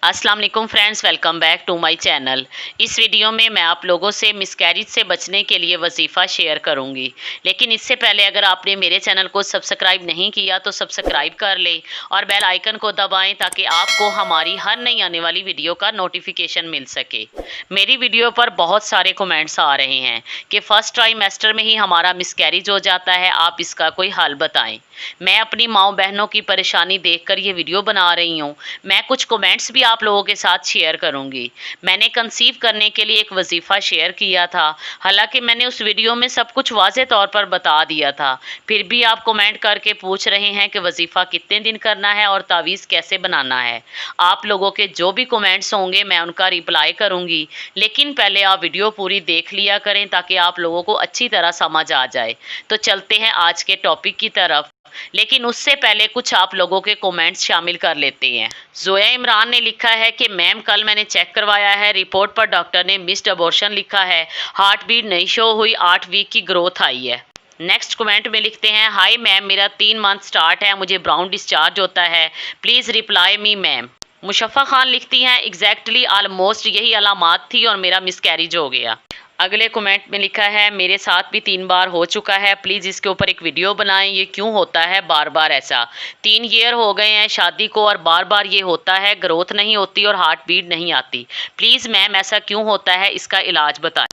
अस्सलाम वालेकुम friends, welcome back to my channel. इस वीडियो में मैं आप लोगों से मिसकैरेज से बचने के लिए वजीफ़ा शेयर करूंगी। लेकिन इससे पहले अगर आपने मेरे चैनल को सब्सक्राइब नहीं किया तो सब्सक्राइब कर लें और बेल आइकन को दबाएं ताकि आपको हमारी हर नई आने वाली वीडियो का नोटिफिकेशन मिल सके। मेरी वीडियो पर बहुत सारे कमेंट्स आ रहे हैं कि फ़र्स्ट ट्राइमेस्टर में ही हमारा मिसकैरेज हो जाता है, आप इसका कोई हल बताएँ। मैं अपनी माँओं बहनों की परेशानी देखकर ये वीडियो बना रही हूँ। मैं कुछ कमेंट्स भी आप लोगों के साथ शेयर करूंगी। मैंने कंसीव करने के लिए एक वजीफ़ा शेयर किया था, हालांकि मैंने उस वीडियो में सब कुछ वाज़े तौर पर बता दिया था। फिर भी आप कमेंट करके पूछ रहे हैं कि वजीफ़ा कितने दिन करना है और तावीज़ कैसे बनाना है। आप लोगों के जो भी कमेंट्स होंगे मैं उनका रिप्लाई करूंगी, लेकिन पहले आप वीडियो पूरी देख लिया करें ताकि आप लोगों को अच्छी तरह समझ आ जाए। तो चलते हैं आज के टॉपिक की तरफ, लेकिन उससे पहले कुछ आप लोगों के कमेंट्स शामिल कर लेते हैं। जोया इमरान ने लिखा है कि मैम कल मैंने चेक करवाया है, रिपोर्ट पर डॉक्टर ने मिस्ड अबॉर्शन लिखा है, हार्ट बीट नहीं शो हुई, 8 वीक की ग्रोथ आई है। नेक्स्ट कमेंट में लिखते हैं, हाय मैम मेरा 3 मंथ स्टार्ट है, मुझे ब्राउन डिस्चार्ज होता है, please reply me ma'am. Mushfa Khan लिखती हैं, एग्जैक्टली ऑलमोस्ट यही अलामात थी और मेरा मिसकैरेज हो गया। अगले कमेंट में लिखा है, मेरे साथ भी 3 बार हो चुका है, प्लीज़ इसके ऊपर एक वीडियो बनाएं, ये क्यों होता है बार बार ऐसा। 3 ईयर हो गए हैं शादी को और बार बार ये होता है, ग्रोथ नहीं होती और हार्ट बीट नहीं आती। प्लीज़ मैम ऐसा क्यों होता है, इसका इलाज बताएं।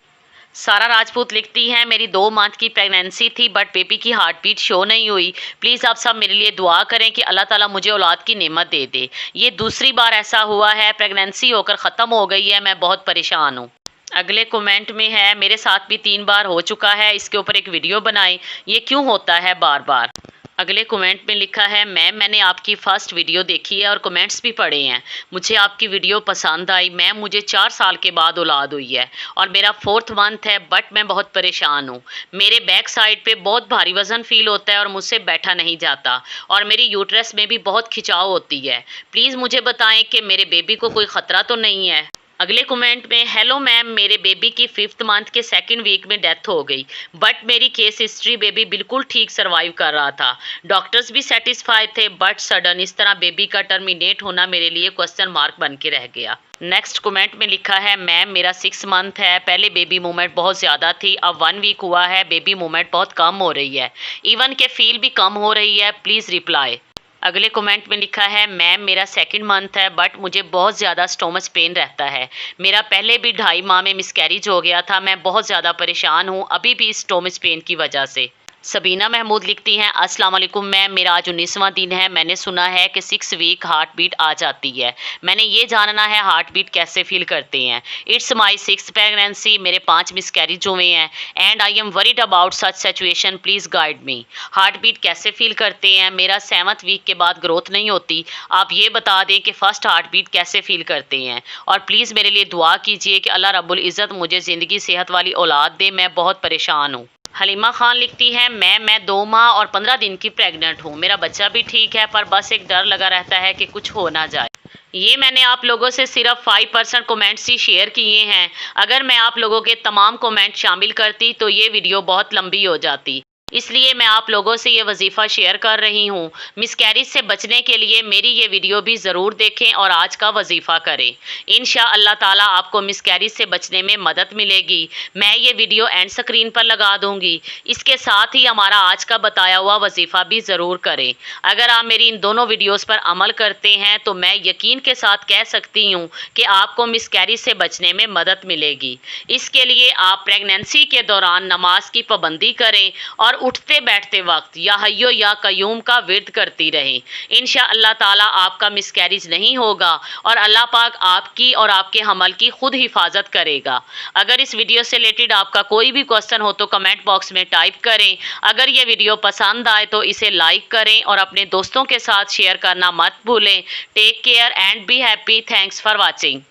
सारा राजपूत लिखती हैं, मेरी 2 मंथ की प्रेगनेंसी थी बट बेबी की हार्ट बीट शो नहीं हुई, प्लीज़ आप सब मेरे लिए दुआ करें कि अल्लाह ताला मुझे औलाद की नेमत दे दे। ये दूसरी बार ऐसा हुआ है, प्रेगनेंसी होकर ख़त्म हो गई है, मैं बहुत परेशान हूँ। अगले कमेंट में है, मेरे साथ भी 3 बार हो चुका है, इसके ऊपर एक वीडियो बनाएं, ये क्यों होता है बार बार। अगले कमेंट में लिखा है, मैम मैंने आपकी फ़र्स्ट वीडियो देखी है और कमेंट्स भी पढ़े हैं, मुझे आपकी वीडियो पसंद आई। मैम मुझे 4 साल के बाद औलाद हुई है और मेरा 4th मंथ है, बट मैं बहुत परेशान हूँ। मेरे बैक साइड पे बहुत भारी वज़न फील होता है और मुझसे बैठा नहीं जाता और मेरी यूट्रस में भी बहुत खिंचाव होती है। प्लीज़ मुझे बताएं कि मेरे बेबी को कोई ख़तरा तो नहीं है। अगले कमेंट में, हेलो मैम मेरे बेबी की 5th मंथ के 2nd वीक में डेथ हो गई, बट मेरी केस हिस्ट्री बेबी बिल्कुल ठीक सर्वाइव कर रहा था, डॉक्टर्स भी सेटिस्फाइड थे, बट सडन इस तरह बेबी का टर्मिनेट होना मेरे लिए क्वेश्चन मार्क बन के रह गया। नेक्स्ट कमेंट में लिखा है, मैम मेरा 6 मंथ है, पहले बेबी मूवमेंट बहुत ज़्यादा थी, अब 1 वीक हुआ है, बेबी मूवमेंट बहुत कम हो रही है, इवन के फील भी कम हो रही है, प्लीज़ रिप्लाई। अगले कमेंट में लिखा है, मैम मेरा 2nd मंथ है बट मुझे बहुत ज़्यादा स्टोमच पेन रहता है, मेरा पहले भी 2.5 माह में मिसकैरेज हो गया था, मैं बहुत ज़्यादा परेशान हूँ अभी भी स्टोमच पेन की वजह से। सबीना महमूद लिखती हैं, अस्सलाम वालेकुम मैम मेरा आज 19वां दिन है, मैंने सुना है कि 6 वीक हार्ट बीट आ जाती है, मैंने ये जानना है हार्ट बीट कैसे फील करते हैं। इट्स माई 6th प्रेगनेंसी, मेरे 5 मिसकैरेज हुए हैं and I am worried about such situation, please guide me. Heart beat कैसे फील करते हैं, मेरा 7th वीक के बाद ग्रोथ नहीं होती, आप ये बता दें कि फ़र्स्ट हार्ट बीट कैसे फील करते हैं और प्लीज़ मेरे लिए दुआ कीजिए कि अल्लाह रब्बुल इज़्ज़त मुझे ज़िंदगी सेहत वाली औलाद दे, मैं बहुत परेशान हूँ। हलीमा खान लिखती है, मैं 2 माह और 15 दिन की प्रेग्नेंट हूँ, मेरा बच्चा भी ठीक है पर बस एक डर लगा रहता है कि कुछ हो ना जाए। ये मैंने आप लोगों से सिर्फ 5% कमेंट्स ही शेयर किए हैं, अगर मैं आप लोगों के तमाम कमेंट शामिल करती तो ये वीडियो बहुत लंबी हो जाती, इसलिए मैं आप लोगों से ये वजीफ़ा शेयर कर रही हूँ। मिसकैरेज से बचने के लिए मेरी ये वीडियो भी ज़रूर देखें और आज का वजीफ़ा करें, इंशाअल्लाह ताला आपको मिसकैरेज से बचने में मदद मिलेगी। मैं ये वीडियो एंड स्क्रीन पर लगा दूँगी, इसके साथ ही हमारा आज का बताया हुआ वजीफ़ा भी ज़रूर करें। अगर आप मेरी इन दोनों वीडियोज़ पर अमल करते हैं तो मैं यकीन के साथ कह सकती हूँ कि आपको मिसकैरेज से बचने में मदद मिलेगी। इसके लिए आप प्रेगनेंसी के दौरान नमाज की पाबंदी करें और उठते बैठते वक्त या हय्यो या कयूम का विर्द करती रहें, इंशाअल्लाह ताला आपका मिसकैरेज नहीं होगा और अल्लाह पाक आपकी और आपके हमल की खुद हिफाजत करेगा। अगर इस वीडियो से रिलेटेड आपका कोई भी क्वेश्चन हो तो कमेंट बॉक्स में टाइप करें। अगर ये वीडियो पसंद आए तो इसे लाइक करें और अपने दोस्तों के साथ शेयर करना मत भूलें। Take care and be happy, thanks for watching.